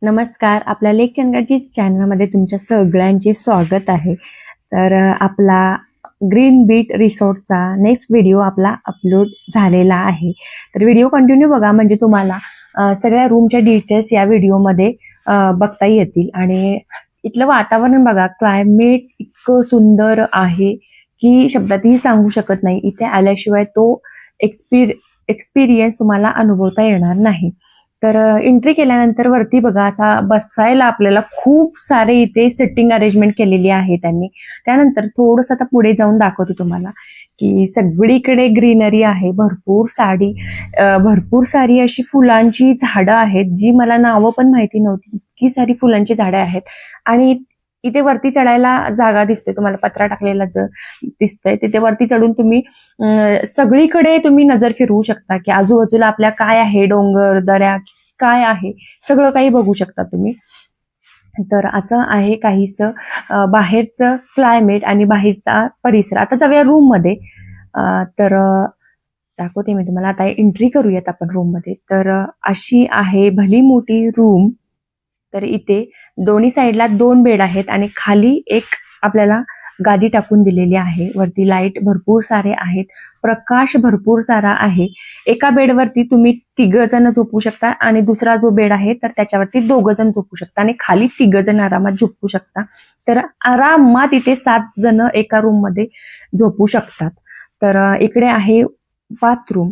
नमस्कार. आपल्या लेक चॅनलची चॅनलमध्ये तुमच्या सगळ्यांचे स्वागत आहे. तर आपला ग्रीन बीट रिसॉर्टचा नेक्स्ट व्हिडिओ आपला अपलोड झालेला आहे. तर व्हिडिओ कंटिन्यू बघा, म्हणजे तुम्हाला सगळ्या रूमच्या डिटेल्स या व्हिडिओमध्ये बघता येतील. आणि इथलं वातावरण बघा, क्लायमेट इतकं सुंदर आहे की शब्दातही सांगू शकत नाही. इथे आल्याशिवाय तो एक्सपिरियन्स तुम्हाला अनुभवता येणार नाही. तर एंट्री केल्यानंतर वरती बघा, असा बसायला आपल्याला खूप सारे इथे सिटिंग अरेंजमेंट केलेली आहे त्यांनी. त्यानंतर थोडंसं आता पुढे जाऊन दाखवते तुम्हाला की सगळीकडे ग्रीनरी आहे, भरपूर सारी अशी फुलांची झाडं आहेत, जी मला नावं पण माहिती नव्हती. इतकी सारी फुलांची झाडं आहेत. आणि इथे वरती चढायला जागा दिसते तुम्हाला, पत्रा टाकलेला जर दिसतंय तिथे वरती चढून तुम्ही सगळीकडे तुम्ही नजर फिरवू शकता की आजूबाजूला आपल्या काय आहे, डोंगर दऱ्या काय आहे, सगळं काही बघू शकता तुम्ही. तर असं आहे काहीसं बाहेरचं क्लायमेट आणि बाहेरचा परिसर. आता जाऊया रूम मध्ये. तर दाखवते मी तुम्हाला. आता एंट्री करूयात आपण रूम मध्ये. तर अशी आहे भली मोठी रूम. तर इथे दोन्ही साईडला 2 बेड आहेत आणि खाली एक आपल्याला गादी टाकून दिलेली आहे. वरती लाईट भरपूर सारे आहेत, प्रकाश भरपूर सारा आहे. एका बेडवरती तुम्ही 3 जण झोपू शकता आणि दुसरा जो बेड आहे तर त्याच्यावरती 2 जण झोपू शकता आणि खाली 3 जण आरामात झोपू शकता. तर आरामात इथे 7 जण एका रूम मध्ये झोपू शकतात. तर इकडे आहे बाथरूम.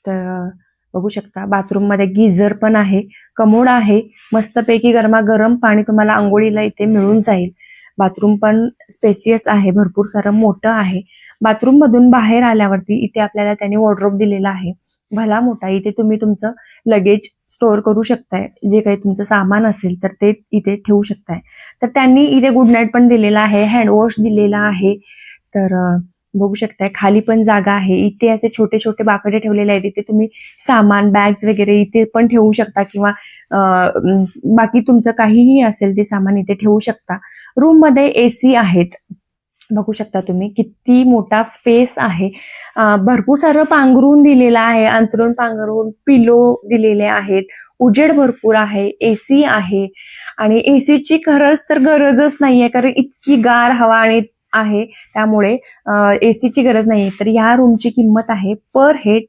तर बघू शकता बाथरूम मध्ये गिझर पण आहे, कमोड आहे, मस्तपैकी गरमागरम पाणी तुम्हाला आंघोळीला इथे मिळून जाईल. बाथरूम पण स्पेसियस आहे, भरपूर सारं मोठं आहे. बाथरूम मधून बाहेर आल्यावरती इथे आपल्याला त्यांनी वॉर्डरोब दिलेला आहे, भला मोठा. इथे तुम्ही तुमचं लगेज स्टोअर करू शकताय, जे काही तुमचं सामान असेल तर ते इथे ठेवू शकताय. तर त्यांनी इथे गुड नाईट पण दिलेला आहे, हँडवॉश दिलेला आहे. तर बघू शकताय खाली पण जागा आहे. इथे असे छोटे छोटे बाकडे ठेवलेले आहेत, इथे तुम्ही सामान बॅग्स वगैरे इथे पण ठेवू शकता किंवा बाकी तुमचं काहीही असेल ते सामान इथे ठेवू शकता. रूम मध्ये एसी आहेत, बघू शकता तुम्ही किती मोठा स्पेस आहे. भरपूर सारं पांघरून दिलेलं आहे, अंथरूण पांघरून पिलो दिलेले आहेत, उजेड भरपूर आहे, एसी आहे. आणि एसीची खरंच तर गरजच नाहीये, कारण इतकी गार हवा आणि आहे, त्यामुळे एसीची गरज नाहीये. तर या रूमची किंमत आहे पर हेड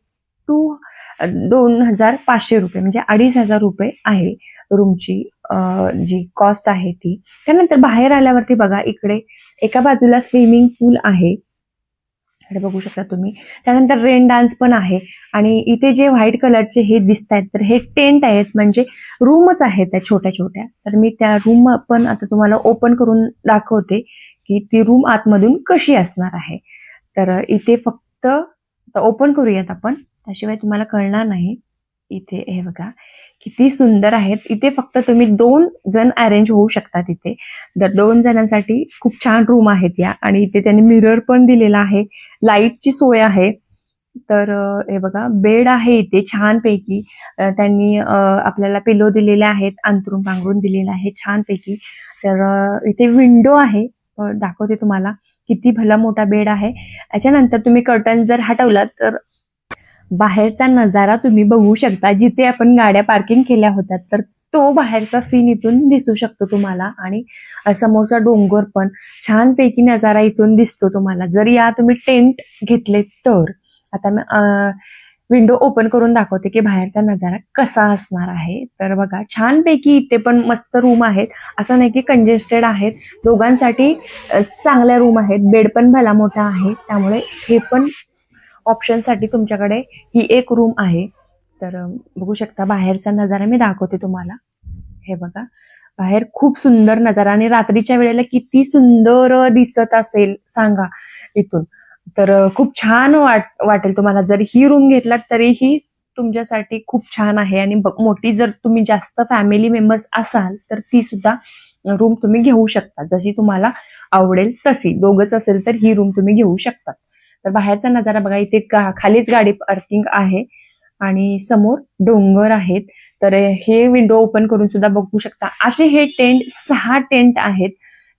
2,500 रुपये, म्हणजे 2,500 रुपये आहे रूमची जी कॉस्ट आहे ती. त्यानंतर बाहेर आल्यावरती बघा, इकडे एका बाजूला स्विमिंग पूल आहे, इकडे बघू शकता तुम्ही. त्यानंतर रेन डान्स पण आहे. आणि इथे जे व्हाईट कलरचे हे दिसत आहेत तर हे टेंट आहेत, म्हणजे रूमच आहेत त्या छोट्या छोट्या. तर मी त्या रूम पण आता तुम्हाला ओपन करून दाखवते की ती रूम आतमधून कशी असणार आहे. तर इथे फक्त ओपन करूयात आपण, त्याशिवाय तुम्हाला कळणार नाही. इथे हे बघा किती सुंदर आहेत. इथे फक्त तुम्ही 2 जण अरेंज होऊ शकतात इथे. तर 2 जणांसाठी खूप छान रूम आहेत या. आणि इथे त्यांनी मिरर पण दिलेला आहे, लाईटची सोय आहे. तर हे बघा बेड आहे इथे छानपैकी. त्यांनी आपल्याला पिलो दिलेले आहेत, अंथरूण पांघरून दिलेलं आहे छानपैकी. तर इथे विंडो आहे, दाखवते तुम्हाला किती भला मोठा बेड आहे. याच्यानंतर तुम्ही कर्टन जर हटवलात तर बाहेरचा नजारा तुम्ही बघू शकता. जिथे आपण गाड्या पार्किंग केल्या होत्या तर तो बाहेरचा सीन इथून दिसू शकतो तुम्हाला. आणि समोरचा डोंगर पण छानपैकी नजारा इथून दिसतो तुम्हाला, जर या तुम्ही टेंट घेतले तर. आता मी विंडो ओपन करून दाखवते की बाहेरचा नजारा कसा असणार आहे. तर बघा छानपैकी इथे पण मस्त रूम आहेत, असं नाही की कंजेस्टेड आहेत. दोघांसाठी चांगल्या रूम आहेत, बेड पण भला मोठा आहे, त्यामुळे हे पण ऑप्शनसाठी तुमच्याकडे ही एक रूम आहे. तर बघू शकता बाहेरचा नजारा मी दाखवते तुम्हाला. हे बघा बाहेर खूप सुंदर नजारा, आणि रात्रीच्या वेळेला किती सुंदर दिसत असेल सांगा इथून. तर खूप छान वाटेल तुम्हाला. जर ही रूम घेतलात तरीही तुमच्यासाठी खूप छान आहे. आणि मोठी जर तुम्ही जास्त फॅमिली मेंबर्स असाल तर ती सुद्धा रूम तुम्ही घेऊ शकता, जशी तुम्हाला आवडेल तशी. 2च असेल तर ही रूम तुम्ही घेऊ शकता. तर बाहेरचा नजारा बघा, इथे खालीच गाडी पार्किंग आहे आणि समोर डोंगर आहेत. तर हे विंडो ओपन करून सुद्धा बघू शकता. असे हे टेंट 6 टेंट आहेत,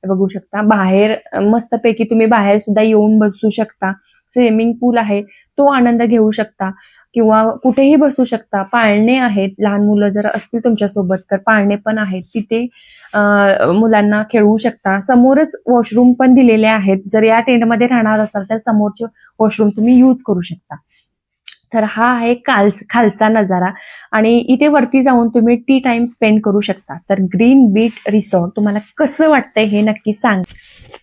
बघू शकता. बाहेर मस्तपैकी तुम्ही बाहेर सुद्धा येऊन बसू शकता. स्विमिंग पूल आहे, तो आनंद घेऊ शकता. किंवा कुठेही बसू शकता. पाळणे आहेत, लहान मुलं जर असतील तुमच्यासोबत तर पाळणे पण आहेत तिथे, मुलांना खेळवू शकता. समोरच वॉशरूम पण दिलेले आहेत. जर या टेंटमध्ये राहणार असाल तर समोरचे वॉशरूम तुम्ही यूज करू शकता. तर हा आहे खालचा नजारा आणि इथे वरती जाऊन तुम्ही टी टाइम स्पेंड करू शकता. तर ग्रीन बीट रिसॉर्ट तुम्हाला कसं वाटतंय हे नक्की सांग.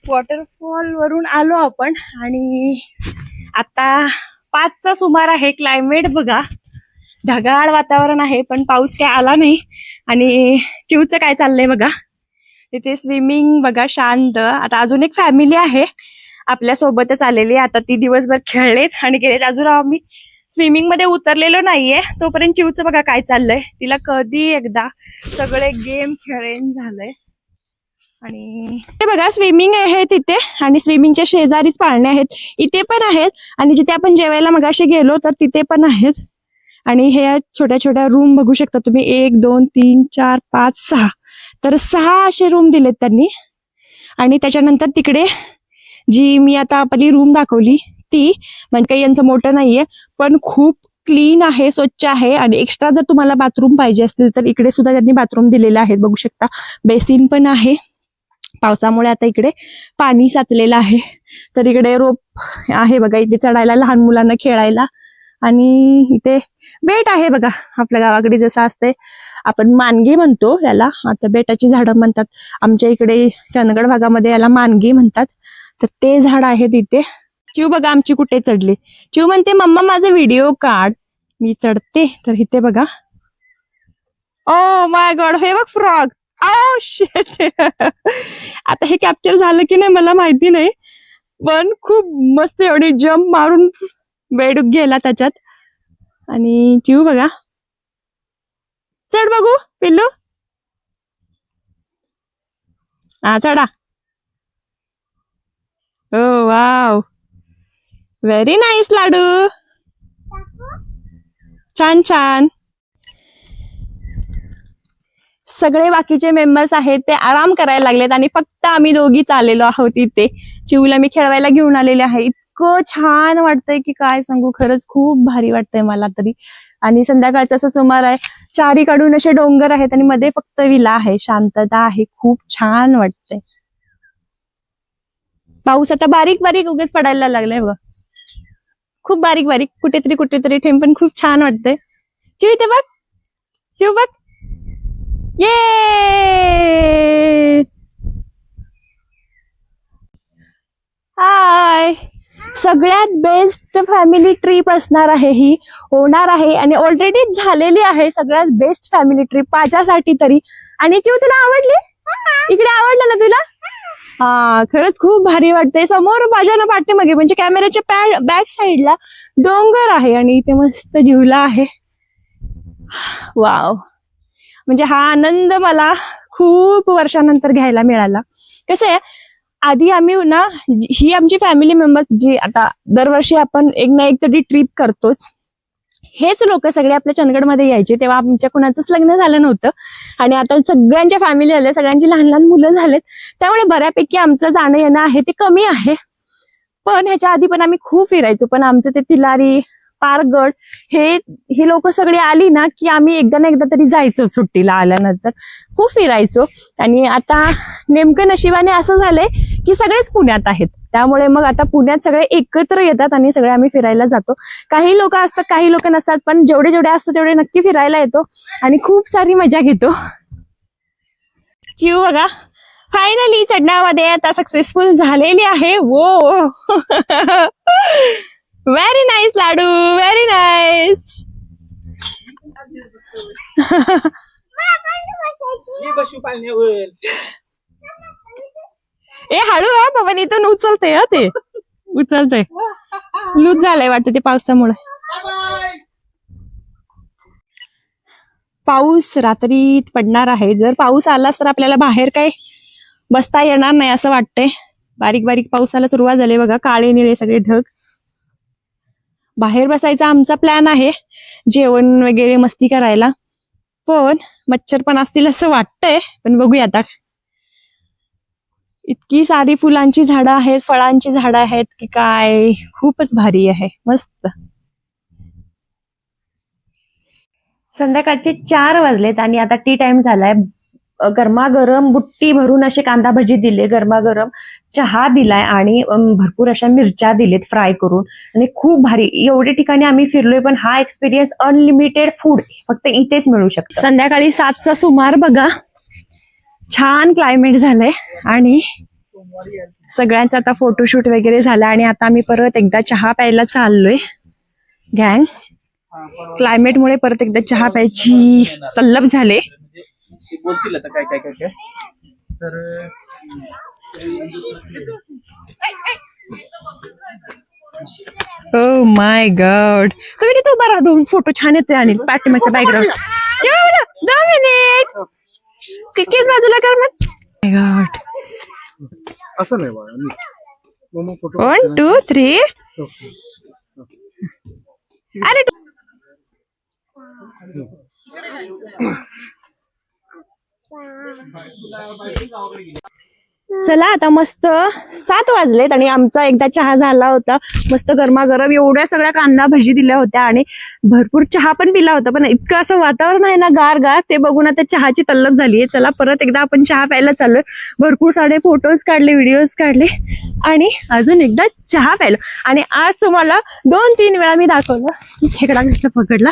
वॉटरफॉल वरून आलो आपण आणि आता 5चा सुमार आहे. क्लायमेट बघा, ढगाळ वातावरण आहे पण पाऊस काय आला नाही. आणि चिवचं काय चाललंय बघा, तिथे स्विमिंग बघा शांत. आता अजून एक फॅमिली आहे आपल्या सोबतच आलेली, आता ती दिवसभर खेळलेत आणि गेलेत. अजून आम्ही स्विमिंग मध्ये उतरलेलो नाहीये. तोपर्यंत चिवचं बघा काय चाललंय, तिला कधी एकदा सगळे गेम खेळेन झालंय. आणि ते बघा स्विमिंग आहे तिथे आणि स्विमिंगच्या शेजारीच पाळणे आहेत, इथे पण आहेत. आणि जिथे आपण जेवायला मगाशी गेलो तर तिथे पण आहेत. आणि हे छोट्या छोट्या रूम बघू शकता तुम्ही, 1 2 3 4 5 6, तर 6 असे रूम दिलेत त्यांनी. आणि त्याच्यानंतर तिकडे जी मी आता आपली रूम दाखवली ती म्हणजे काही यांचं मोठं नाहीये पण खूप क्लीन आहे, स्वच्छ आहे. आणि एक्स्ट्रा जर तुम्हाला बाथरूम पाहिजे असतील तर इकडे सुद्धा त्यांनी बाथरूम दिलेले आहेत, बघू शकता. बेसिन पण आहे. पावसामुळे आता इकडे पाणी साचलेलं आहे. तर इकडे रोप आहे बघा, इथे चढायला लहान मुलांना खेळायला. आणि इथे बेट आहे बघा, आपल्या गावाकडे जसं असते आपण मानगी म्हणतो याला, आता बेटाची झाडं म्हणतात. आमच्या इकडे चंदगड भागामध्ये याला मानगी म्हणतात. तर ते झाड आहे तिथे. चिव बघा आमची कुठे चढली. चिव म्हणते मम्मा माझा व्हिडिओ काढ. मी चढते तर इथे बघा, ओ माय गॉड, हे बघ फ्रॉग. Oh shit. आता हे कॅप्चर झालं की नाही मला माहिती नाही, पण खूप मस्त एवढी जम्प मारून बेडूक गेला त्याच्यात. आणि चिव बघा, चढ बघू पिल्लू. हा चढा. ओ वाव, व्हेरी नाईस लाडू, छान छान. सगळे बाकीचे मेंबर्स आहेत ते आराम करायला लागलेत आणि फक्त आम्ही दोघीच आलेलो आहोत इथे. चिवला मी खेळवायला घेऊन आलेले आहे. इतकं छान वाटतंय की काय सांगू, खरंच खूप भारी वाटतंय मला तरी. आणि संध्याकाळचा असं सुमार आहे, चारीकडून असे डोंगर आहेत आणि मध्ये फक्त विला आहे, शांतता आहे, खूप छान वाटतंय. पाऊस आता बारीक बारीक उगेच पडायला लागलाय बघ, खूप बारीक बारीक कुठेतरी कुठेतरी थेंब, पण खूप छान वाटतंय. चिव इथे बघ, चिव बघ, ये. हाय. सगळ्यात बेस्ट फॅमिली ट्रिप असणार आहे ही, होणार आहे आणि ऑलरेडी झालेली आहे सगळ्यात बेस्ट फॅमिली ट्रिप माझ्यासाठी तरी. आणि चिव तुला आवडली? इकडे आवडलं ना तुला? हा, खरंच खूप भारी वाटतंय. समोर माझ्या ना पाठीमागे म्हणजे कॅमेऱ्याच्या बॅक साईडला डोंगर आहे आणि इथे मस्त झुला आहे. वाव, म्हणजे हा आनंद मला खूप वर्षानंतर घ्यायला मिळाला. कसं आहे, आधी आम्ही ना, ही आमची फॅमिली मेंबर्स जी आता दरवर्षी आपण एक ना एक तरी ट्रिप करतोच, हेच लोक सगळे आपल्या चंदगडमध्ये यायचे. तेव्हा आमच्या कुणाचंच लग्न झालं नव्हतं आणि आता सगळ्यांच्या फॅमिली आल्या, सगळ्यांची लहान लहान मुलं झालेत, त्यामुळे बऱ्यापैकी आमचं जाणं येणं आहे ते कमी आहे. पण ह्याच्या आधी पण आम्ही खूप फिरायचो. पण आमचं ते तिलारी, पारगड हे लोक सगळे आली ना की आम्ही एकदा ना एकदा तरी जायचो. सुट्टीला आल्यानंतर खूप फिरायचो. आणि आता नेमकं नशिबाने असं झालंय की सगळेच पुण्यात आहेत, त्यामुळे मग आता पुण्यात सगळे एकत्र येतात आणि सगळे आम्ही फिरायला जातो. काही लोक असतात, काही लोक नसतात, पण जेवढे जेवढे असतात तेवढे नक्की फिरायला येतो आणि खूप सारी मजा घेतो. चिव बघा फायनली चढण्यामध्ये आता सक्सेसफुल झालेली आहे. वो व्हेरी नाईस लाडू, व्हेरी नाईस. ए हळू हा बाबा, इथून उचलते हा, ते उचलते, लूज झालंय वाटतं ते पावसामुळे. पाऊस रात्रीत पडणार आहे. जर पाऊस आलाच तर आपल्याला बाहेर काय बसता येणार नाही असं वाटतंय. बारीक बारीक पावसाला सुरुवात झाली बघा, काळे निळे सगळे ढग. बाहेर बसायचा आमचा प्लॅन आहे, जेवण वगैरे मस्ती करायला, पण मच्छर पण असतील असं वाटतंय, पण बघूया आता. इतकी सारी फुलांची झाडं आहेत, फळांची झाडं आहेत की काय, खूपच भारी आहे, मस्त. संध्याकाळचे 4 वाजलेत आणि आता टी टाइम झालाय. गरमागरम बुट्टी भरून असे कांदा भजी दिले, गरमागरम चहा दिलाय आणि भरपूर अशा मिरच्या दिलेत फ्राय करून आणि खूप भारी. एवढे ठिकाणी आम्ही फिरलोय पण हा एक्सपिरियन्स अनलिमिटेड फूड फक्त इथेच मिळू शकतं. संध्याकाळी 7चा सुमार बघा, छान क्लायमेट झालंय आणि सगळ्यांचा आता फोटोशूट वगैरे झाला आणि आता आम्ही परत एकदा चहा प्यायला चाललोय गँग. क्लायमेटमुळे परत एकदा चहा प्यायची तल्लप झाले. बोलतील आता काय काय काय काय तर ओ माय गॉड, तुम्ही तिथे उभा राहा, 2 फोटो छान येते आणि पाठीमागचा बॅकग्राऊंड. 2 मिनिट केस बाजूला कर मग. माय गॉड, असं नाही बाळा, मग फोटो 1 2 3. अरे चला आता मस्त 7 वाजलेत आणि आमचा एकदा चहा झाला होता मस्त गरमागरम. एवढ्या सगळ्या कांदा भजी दिल्या होत्या आणि भरपूर चहा पण पिला होता. पण इतकं असं वातावरण आहे ना गार गार, ते बघून आता चहाची तल्लप झालीये. चला परत एकदा आपण चहा प्यायला चाललोय. भरपूर सारे फोटोज काढले, व्हिडिओज काढले आणि अजून एकदा चहा प्यायला. आणि आज तुम्हाला 2-3 वेळा मी दाखवलं खेकडा कसा पकडला.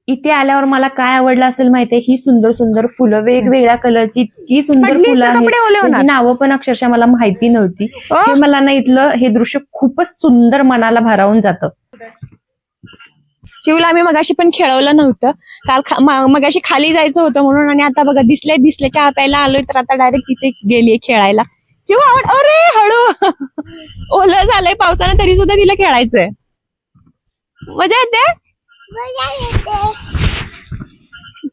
इथे आल्यावर मला काय आवडलं असेल माहितीये, ही सुंदर सुंदर फुलं, वेगवेगळ्या कलरची इतकी सुंदर फुलं आहेत. नावं पण अक्षरशः मला माहिती नव्हती. हे मला ना इथलं हे दृश्य खूपच सुंदर मनाला भारावून जातं. शिवला आम्ही मगाशी पण खेळवलं नव्हतं, काल मगाशी खाली जायचं होतं म्हणून. आणि आता बघा दिसले चहा प्यायला आलोय तर आता डायरेक्ट तिथे गेलीये खेळायला. चिव आवड, अरे हळू ओलं झालंय पावसानं तरी सुद्धा तिला खेळायचंय. मजा येते.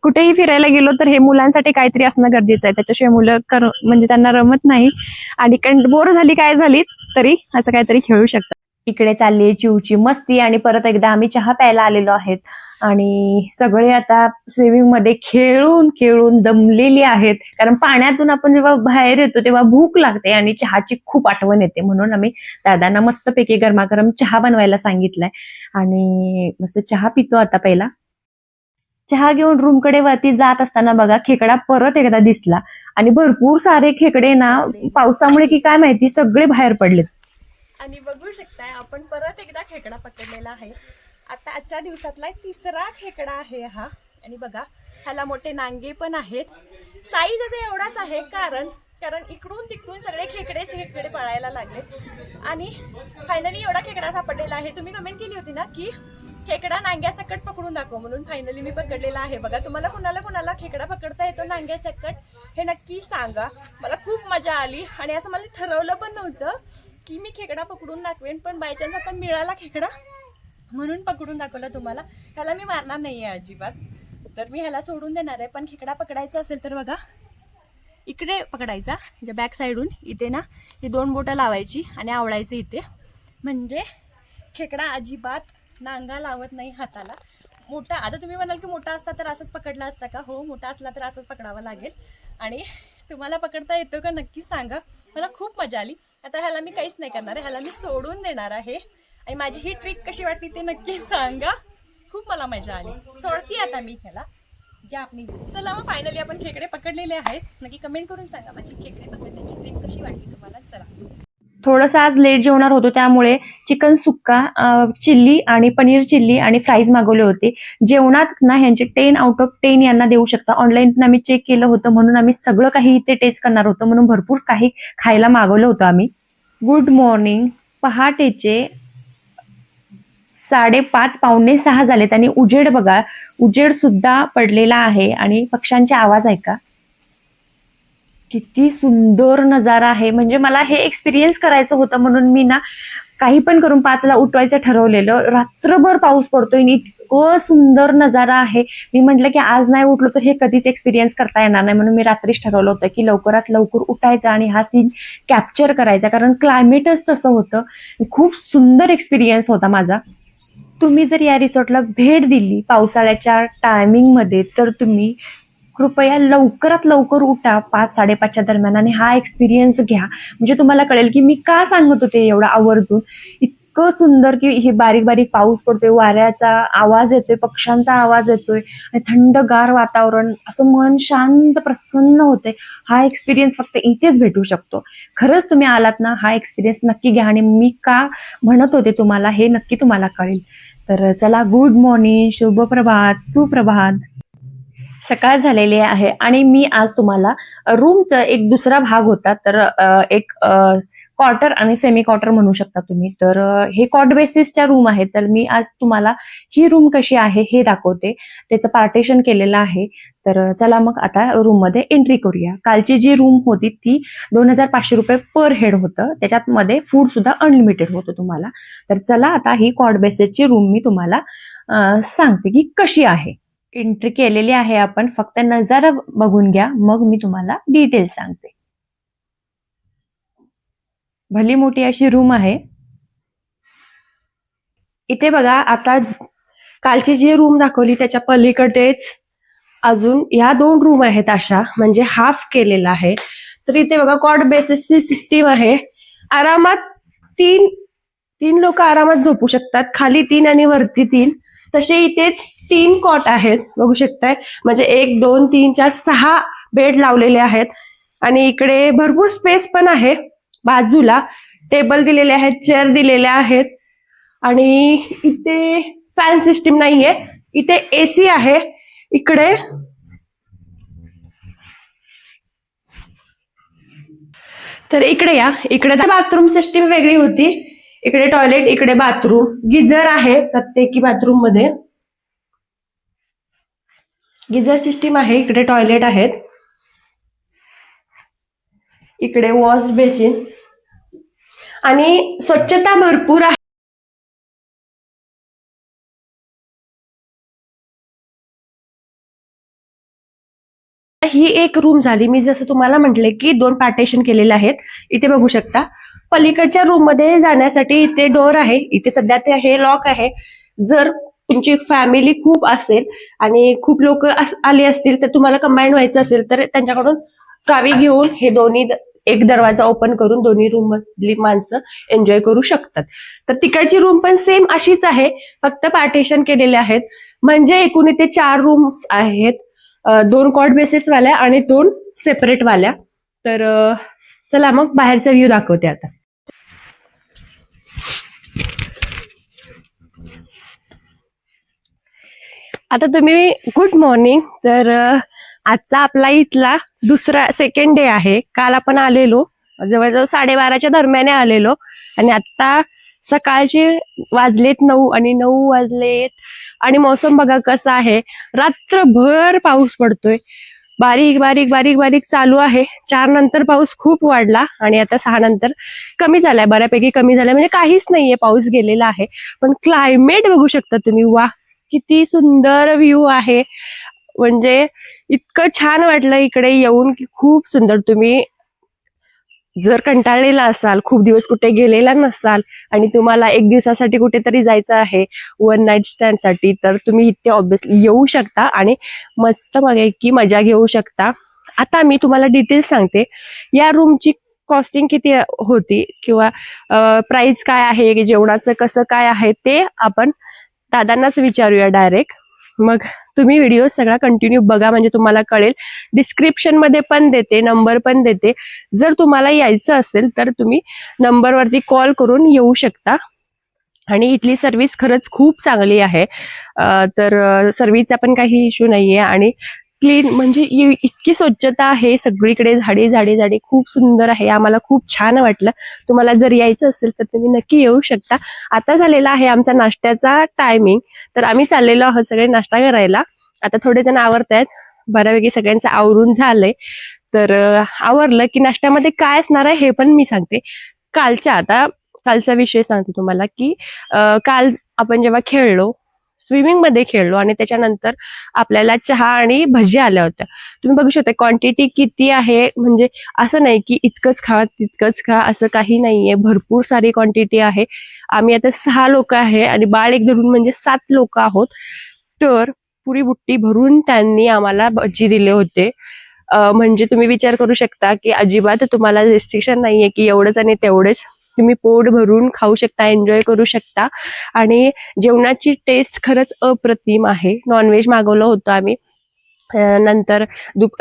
कुठेही फिरायला गेलो तर हे मुलांसाठी काहीतरी असणं गरजेचं आहे. त्याच्याशिवाय मुलं म्हणजे त्यांना रमत नाही आणि बोर झाली काय झाली तरी असं काहीतरी खेळू शकतात. इकडे चालली चिवची मस्ती आणि परत एकदा आम्ही चहा प्यायला आलेलो आहेत आणि सगळे आता स्विमिंग मध्ये खेळून खेळून दमलेली आहेत. कारण पाण्यातून आपण जेव्हा बाहेर येतो तेव्हा भूक लागते आणि चहाची खूप आठवण येते. म्हणून आम्ही दादांना मस्तपैकी गरमागरम चहा बनवायला सांगितलाय आणि मस्त चहा पितो आता. पहिला चहा घेऊन रूमकडे वरती जात असताना बघा खेकडा परत एकदा दिसला आणि भरपूर सारे खेकडे ना पावसामुळे की काय माहिती सगळे बाहेर पडलेत. आणि बघू शकताय आपण परत एकदा खेकडा पकडलेला आहे. आता आजच्या दिवसातला 3रा खेकडा आहे हा. आणि बघा ह्याला मोठे नांगे पण आहेत. साईज आता एवढाच आहे कारण इकडून तिकडून सगळे खेकडे पळायला लागले आणि फायनली एवढा खेकडा सापडलेला आहे. तुम्ही कमेंट केली होती ना की खेकडा नांग्यासकट पकडून दाखव म्हणून. फायनली मी पकडलेला आहे. बघा तुम्हाला कुणाला खेकडा पकडता येतो नांग्यासकट हे नक्की सांगा. मला खूप मजा आली आणि असं मला ठरवलं पण नव्हतं की मी खेकडा पकडून दाखवेन, पण बाय चान्स आता मिळाला खेकडा म्हणून पकडून दाखवला तुम्हाला. ह्याला मी मारणार नाहीये अजिबात, तर मी ह्याला सोडून देणार आहे. पण खेकडा पकडायचा असेल तर बघा इकडे पकडायचा, ह्याच्या बॅक साईडून इथे ना ही 2 बोटं लावायची आणि आवळायचं इथे, म्हणजे खेकडा अजिबात नांगा लावत नाही हाताला. मोठा आता तुम्ही म्हणाल की मोठा असता तर असंच पकडला असता का? हो, मोठा असला तर असंच पकडावा लागेल. आणि तुम्हाला पकडता येतो का नक्की सांगा. मला खूप मजा आली. आता ह्याला मी काहीच नाही करणार आहे, ह्याला मी सोडून देणार आहे. आणि माझी ही ट्रिक कशी वाटली ते नक्की सांगा. खूप मला मजा आली. सोडती आता मी ह्याला जे आपण. चला मग फायनली आपण खेकडे पकडलेले आहेत. नक्की कमेंट करून सांगा माझी खेकडे पकडण्याची ट्रिक कशी वाटली तुम्हाला. चला थोडंसं आज लेट जेवणार होतो त्यामुळे चिकन सुक्का, चिल्ली आणि पनीर चिल्ली आणि फ्राईज मागवले होते. जेवणात ना ह्यांचे 10 आउट ऑफ 10 यांना देऊ शकता. ऑनलाईन पण आम्ही चेक केलं होतं म्हणून आम्ही सगळं काही इथे टेस्ट करणार होतो म्हणून भरपूर काही खायला मागवलं होतं आम्ही. Good morning. पहाटेचे 5:30 पावणे 6 झालेत आणि उजेड बघा, उजेड सुद्धा पडलेला आहे आणि पक्ष्यांचे आवाज ऐका, किती सुंदर नजारा आहे. म्हणजे मला हे एक्सपिरियन्स करायचं होतं म्हणून मी ना काही पण करून 5ला उठवायचं ठरवलेलं. रात्रभर पाऊस पडतोय आणि इतकं सुंदर नजारा आहे. मी म्हटलं की आज नाही उठलो तर हे कधीच एक्सपिरियन्स करता येणार नाही म्हणून मी रात्रीच ठरवलं होतं की लवकरात लवकर उठायचं आणि हा सीन कॅप्चर करायचा, कारण क्लायमेटच तसं होतं. खूप सुंदर एक्सपिरियन्स होता माझा. तुम्ही जर या रिसॉर्टला भेट दिली पावसाळ्याच्या टायमिंगमध्ये तर तुम्ही कृपया लवकरात लवकर उठा 5-5:30च्या दरम्यान आणि हा एक्सपिरियन्स घ्या. म्हणजे तुम्हाला कळेल की मी का सांगत होते एवढा आवर्जून. इतकं सुंदर की हे बारीक बारीक पाऊस पडतोय, वाऱ्याचा आवाज येतोय, पक्ष्यांचा आवाज येतोय आणि थंडगार वातावरण, असं मन शांत प्रसन्न होते. हा एक्सपिरियन्स फक्त इथेच भेटू शकतो. खरंच तुम्ही आलात ना, हा एक्सपिरियन्स नक्की घ्या. आणि मी का म्हणत होते तुम्हाला हे नक्की तुम्हाला कळेल. तर चला, गुड मॉर्निंग, शुभ प्रभात, सुप्रभात. सकाळ झालेली आहे आणि मी आज तुम्हाला रूमचा एक दुसरा भाग होता, तर एक क्वार्टर आणि सेमी क्वार्टर म्हणू शकता तुम्ही. तर हे कॉट बेसिसच्या रूम आहेत. तर मी आज तुम्हाला ही रूम कशी आहे हे दाखवते. त्याचं पार्टेशन केलेलं आहे. तर चला मग आता रूम मध्ये एंट्री करूया. कालची जी रूम होती ती 2500 रुपये पर हेड होतं. त्याच्यात मध्ये फूड सुद्धा अनलिमिटेड होतं तुम्हाला. तर चला आता ही कॉट बेसिसची रूम मी तुम्हाला सांगते की कशी आहे. एंट्री केलेली आहे आपण, फक्त नजारा बघून घ्या, मग मी तुम्हाला डिटेल्स सांगते. भली मोठी अशी रूम आहे. इथे बघा, आता कालची जी रूम दाखवली त्याच्या पलीकडेच अजून ह्या 2 रूम आहेत अशा, म्हणजे हाफ केलेला आहे. तर इथे बघा कॉट बेसिसची सिस्टीम आहे. आरामात तीन लोक आरामात झोपू शकतात. खाली 3 आणि वरती 3. तसे इथे 3 कॉट आहेत, बघू शकताय. म्हणजे 1 2 3 4 6 बेड लावलेले आहेत. आणि इकडे भरपूर स्पेस पण आहे. बाजूला टेबल दिलेले आहेत, चेअर दिलेल्या आहेत. आणि इथे फॅन सिस्टीम नाहीये. इथे एसी आहे. इकडे तर इकडे या, इकडे बाथरूम सिस्टीम वेगळी होती. इकडे टॉयलेट, इकडे बाथरूम, गिझर आहे प्रत्येकी बाथरूम मध्ये. गिझर सिस्टीम आहे. इकडे टॉयलेट आहेत. इकडे वॉश बेसिन आणि स्वच्छता भरपूर आहे. ही एक रूम झाली. मी जसं तुम्हाला म्हटले की 2 पार्टेशन केलेले आहेत. इथे बघू शकता. पलीकडच्या रूम मध्ये जाण्यासाठी इथे डोर आहे. इथे सध्या ते हे लॉक आहे. जर तुमची फॅमिली खूप असेल आणि खूप लोक आले असतील, तर तुम्हाला कंबाईन व्हायचं असेल तर त्यांच्याकडून चावी घेऊन हे दोन्ही एक दरवाजा ओपन करून दोन्ही रूम मधली माणसं एन्जॉय करू शकतात. तर तिकडची रूम पण सेम अशीच आहे, फक्त पार्टेशन केलेले आहेत. म्हणजे एकूण इथे 4 रूम्स आहेत. 2 कॉट बेसिस वाल्या आणि 2 सेपरेट वाल्या. तर चला मग बाहेरचा व्ह्यू दाखवते आता. आता तुम्ही गुड मॉर्निंग. तर आजचा आपला इथला सेकंड डे आहे. काल आपण आलेलो जवळजवळ 12:30च्या दरम्यान आलेलो आणि आता सकाळचे वाजलेत 9 आणि 9 वाजलेत आणि मौसम बघा कसा आहे. रात्रभर पाऊस पडतोय. बारीक बारीक बारीक बारीक चालू आहे. 4 नंतर पाऊस खूप वाढला आणि आता 6 नंतर कमी झालाय, बऱ्यापैकी कमी झालाय. म्हणजे काहीच नाहीये, पाऊस गेलेला आहे. पण क्लायमेट बघू शकता तुम्ही. वा, किती सुंदर व्ह्यू आहे. म्हणजे इतकं छान वाटलं इकडे येऊन की खूप सुंदर. तुम्ही जर कंटाळलेला असाल, खूप दिवस कुठे गेलेला नसाल आणि तुम्हाला 1 दिवसासाठी कुठेतरी जायचं आहे 1 नाईट स्टँड साठी, तर तुम्ही इथे ऑब्विसली येऊ शकता आणि मस्त की मजा घेऊ शकता. आता मी तुम्हाला डिटेल्स सांगते. या रूमची कॉस्टिंग किती होती किंवा प्राइस काय आहे, जेवणाचं कसं काय आहे ते आपण दादांनाच विचारूया डायरेक्ट. मग तुम्ही व्हिडिओ सगळा कंटिन्यू बघा, म्हणजे तुम्हाला कळेल. डिस्क्रिप्शन मध्ये पण देते, नंबर पण देते. जर तुम्हाला यायचं असेल तर तुम्ही नंबरवरती कॉल करून येऊ शकता. आणि इथली सर्व्हिस खरंच खूप चांगली आहे. तर सर्व्हिसचा पण काही इश्यू नाहीये. आणि क्लीन म्हणजे इतकी स्वच्छता आहे सगळीकडे. झाडे खूप सुंदर आहे. आम्हाला खूप छान वाटलं. तुम्हाला जर यायचं असेल तर तुम्ही नक्की येऊ शकता. आता झालेला आहे आमचा नाश्त्याचा टायमिंग, तर आम्ही चाललेलो आहोत सगळे नाश्ता करायला. आता थोडे जण आवरतायत, बऱ्यापैकी सगळ्यांचं आवरून झालंय. तर आवरलं की नाश्त्यामध्ये काय असणार आहे हे पण मी सांगते. कालचा विषय सांगते तुम्हाला की काल आपण जेव्हा खेळलो, स्विमिंग मध्ये खेळलो आणि त्याच्यानंतर आपल्याला चहा आणि भजी आल्या होत्या. तुम्ही बघू शकता क्वांटिटी किती आहे. म्हणजे असं नाही की इतकंच खा तितकंच खा, असं काही नाहीये. भरपूर सारी क्वांटिटी आहे. आम्ही आता 6 लोक आहे आणि बाळ एक धरून म्हणजे 7 लोक आहोत. तर पुरी बुट्टी भरून त्यांनी आम्हाला भजी दिले होते. म्हणजे तुम्ही विचार करू शकता की अजिबात तुम्हाला रेस्ट्रिक्शन नाहीये की एवढंच आणि तेवढेच. तुम्ही पोट भरून खाऊ शकता, एन्जॉय करू शकता. आणि जेवणाची टेस्ट खरंच अप्रतिम आहे. नॉनव्हेज मागवलं होतं आम्ही. नंतर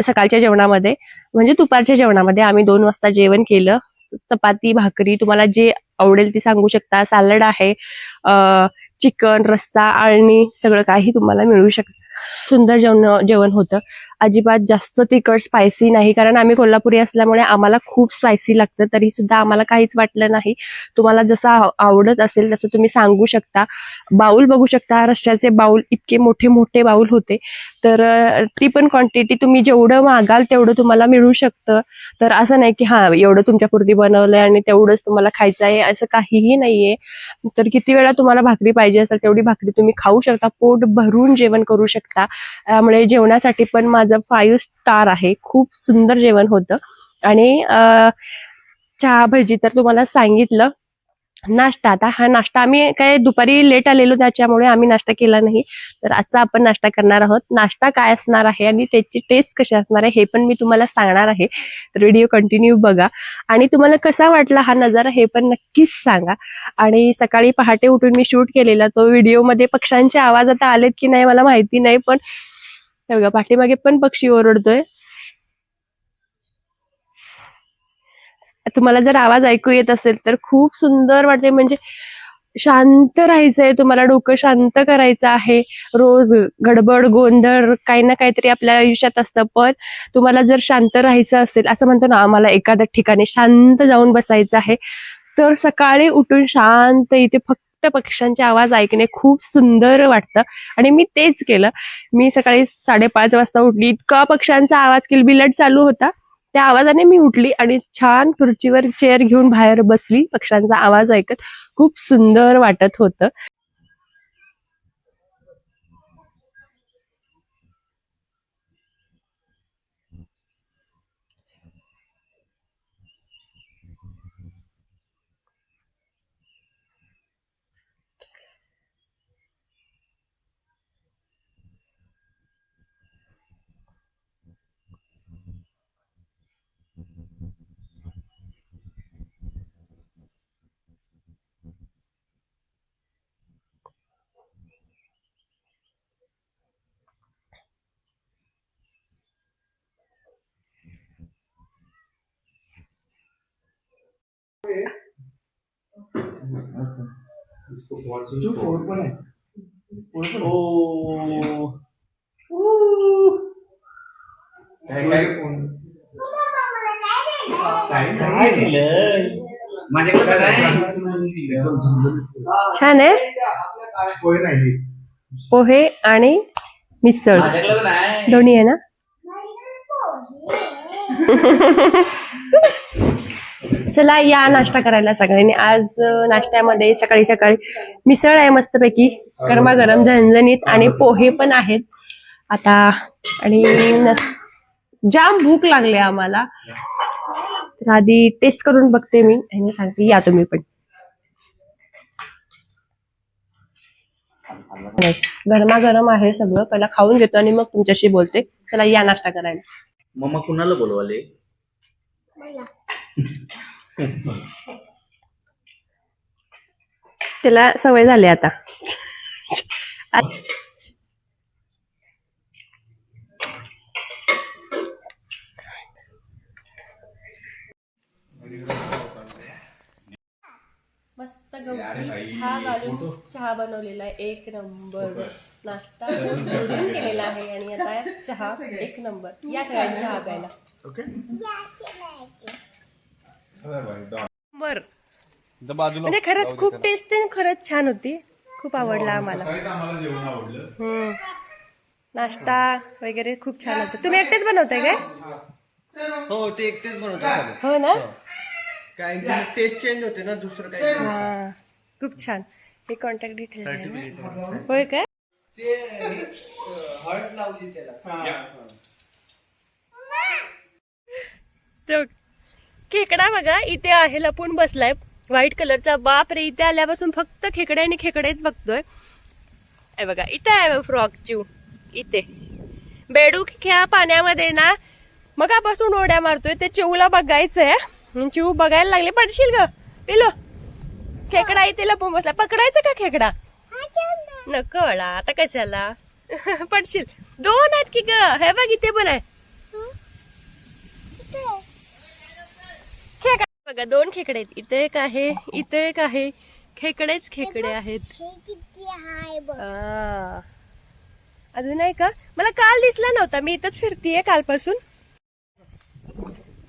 सकाळच्या जेवणामध्ये म्हणजे दुपारच्या जेवणामध्ये आम्ही 2 वाजता जेवण केलं. चपाती, भाकरी, तुम्हाला जे आवडेल ती सांगू शकता. सॅलड आहे, चिकन, रस्सा, आळणी, सगळं काही तुम्हाला मिळू शकतं. सुंदर जेवण होतं. अजिबात जास्त तिखट स्पायसी नाही, कारण आम्ही कोल्हापुरी असल्यामुळे आम्हाला खूप स्पायसी लागतं. तरी सुद्धा आम्हाला काहीच वाटलं नाही. तुम्हाला जसं आवडत असेल तसं तुम्ही सांगू शकता. बाउल बघू शकता, रश्श्याचे बाउल इतके मोठे मोठे बाउल होते. तर ती पण क्वांटिटी तुम्ही जेवढं मागाल तेवढं तुम्हाला मिळू शकतं. तर असं नाही की हां एवढं तुमच्यापुरती बनवलंय आणि तेवढंच तुम्हाला खायचं आहे, असं काहीही नाहीये. तर किती वेळा तुम्हाला भाकरी पाहिजे असेल तेवढी भाकरी तुम्ही खाऊ शकता, पोट भरून जेवण करू शकता. त्यामुळे जेवणासाठी पण माझं 5 स्टार आहे. खूप सुंदर जेवण होतं. आणि चहा भजी तर तुम्हाला सांगितलं. नाश्ता, आता हा नाश्ता आम्ही काय दुपारी लेट आलेलो त्याच्यामुळे आम्ही नाश्ता केला नाही. तर आजचा आपण नाश्ता करणार आहोत. नाश्ता काय असणार आहे आणि त्याची टेस्ट कशी असणार आहे हे पण मी तुम्हाला सांगणार आहे. तर व्हिडिओ कंटिन्यू बघा. आणि तुम्हाला कसा वाटला हा नजारा हे पण नक्कीच सांगा. आणि सकाळी पहाटे उठून मी शूट केलेला तो व्हिडिओमध्ये पक्ष्यांचे आवाज आता आलेत की नाही मला माहिती नाही, पण बघा पाठीमागे पण पक्षी ओरडतोय. तुम्हाला जर आवाज ऐकू येत असेल तर खूप सुंदर वाटते. म्हणजे शांत राहायचंय, तुम्हाला डोकं शांत करायचं आहे. रोज गडबड गोंधळ काही ना काहीतरी आपल्या आयुष्यात असतं, पण तुम्हाला जर शांत राहायचं असेल, असं म्हणतो ना आम्हाला एखाद्या ठिकाणी शांत जाऊन बसायचं आहे, तर सकाळी उठून शांत इथे फक्त पक्ष्यांचे आवाज ऐकणे खूप सुंदर वाटतं. आणि मी तेच केलं. मी सकाळी 5:30 वाजता उठली, इतका पक्ष्यांचा आवाज किलबिलाट चालू होता. त्या आवाजाने मी उठली आणि छान खुर्चीवर चेअर घेऊन बाहेर बसली, पक्ष्यांचा आवाज ऐकत. खूप सुंदर वाटत होतं. काय दिलं माझ्याकडे छान आहे. पोहे आणि मिसळ दोन्ही आहे ना. चला या नाश्ता करायला सगळ्यांनी. आज नाश्त्यामध्ये सकाळी सकाळी मिसळ आहे मस्तपैकी गरमागरम झणझणीत, आणि पोहे पण आहेत आता. आणि जाम भूक लागली आम्हाला, तर आधी टेस्ट करून बघते मी आणि सांगते, या तुम्ही पण. गरमागरम आहे सगळं. पहिला खाऊन घेतो आणि मग तुमच्याशी बोलते. चला या नाश्ता करायला. मम्मा कुणाला बोलवाले? त्याला सवय झाली आता. मस्त गवती चहा घालून चहा बनवलेला आहे. 1 नंबर नाश्ता केलेला आहे. आणि आता चहा 1 नंबर. या सगळ्यांनी चहा प्यायला. म्हणजे खरंच खूप टेस्ट खरंच छान होती. खूप आवडला आम्हाला. नाश्ता वगैरे खूप छान होता. तुम्ही एकटेच बनवताय काय? हो ते एकटेच बनवतात. हो ना. काय टेस्ट चेंज होते ना, दुसरं काय. हा खूप छान. हे कॉन्टॅक्ट डिटेल्स आहे ना. होय काय. हळद लावली त्याला. खेकडा बघा इथे आहे, लपून बसलाय व्हाईट कलरचा. बाप रे, इथे आल्यापासून फक्त खेकडे आणि खेकडेच बघतोय. हे बघा इथे आहे फ्रॉक चिव. इथे बेडूक ह्या पाण्यामध्ये ना मगापासून उड्या मारतोय. ते चिवला बघायचंय. चिव बघायला लागले. पडशील ग पिलो. खेकडा इथे लपून बसला. पकडायचं का खेकडा? नको बाळा, आता कशाला पडशील. 2 आहेत की ग, हे बघ इथे पण आहे खेकडा बघा. 2 खेकडे आहेत. इथे एक आहे, इथे एक आहे. खेकडेच खेकडे आहेत. हा. अजून आहे का? मला काल दिसला नव्हता, मी इथंच फिरतीये कालपासून.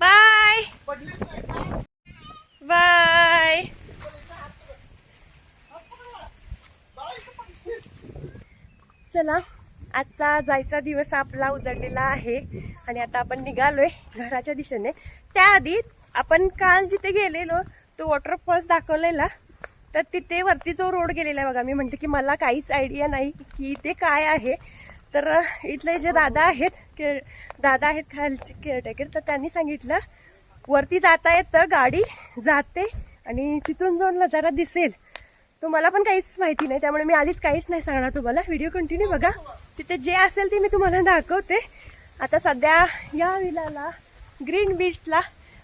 Bye bye. चला, आजचा जायचा दिवस आपला उजळलेला आहे आणि आता आपण निघालोय घराच्या दिशेने. त्याआधी आपण काल जिथे गेलेलो तो वॉटरफॉल्स दाखवलेला, तर तिथे वरती जो रोड गेलेला आहे बघा. मी म्हटलं की मला काहीच आयडिया नाही की इथे काय आहे. तर इथले जे दादा आहेत खालचे केअरटेकर, तर त्यांनी सांगितलं वरती जाता येतं, गाडी जाते आणि तिथून जाऊन नजारा दिसेल. तुम्हाला पण काहीच माहिती नाही, त्यामुळे मी आधीच काहीच नाही सांगणार तुम्हाला. व्हिडिओ कंटिन्यू बघा, तिथे जे असेल ते मी तुम्हाला दाखवते. आता सध्या या विलाला ग्रीन बीचला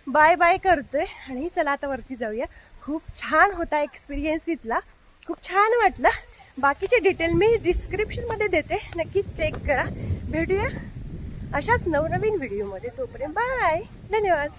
बाय बाय करतोय आणि चला आता वरती जाऊया. खूप छान होता एक्सपिरियन्स इथला, खूप छान वाटलं. बाकीचे डिटेल मी डिस्क्रिप्शनमध्ये देते, नक्की चेक करा. भेटूया अशाच नवनवीन व्हिडिओमध्ये. तोपर्यंत बाय, धन्यवाद.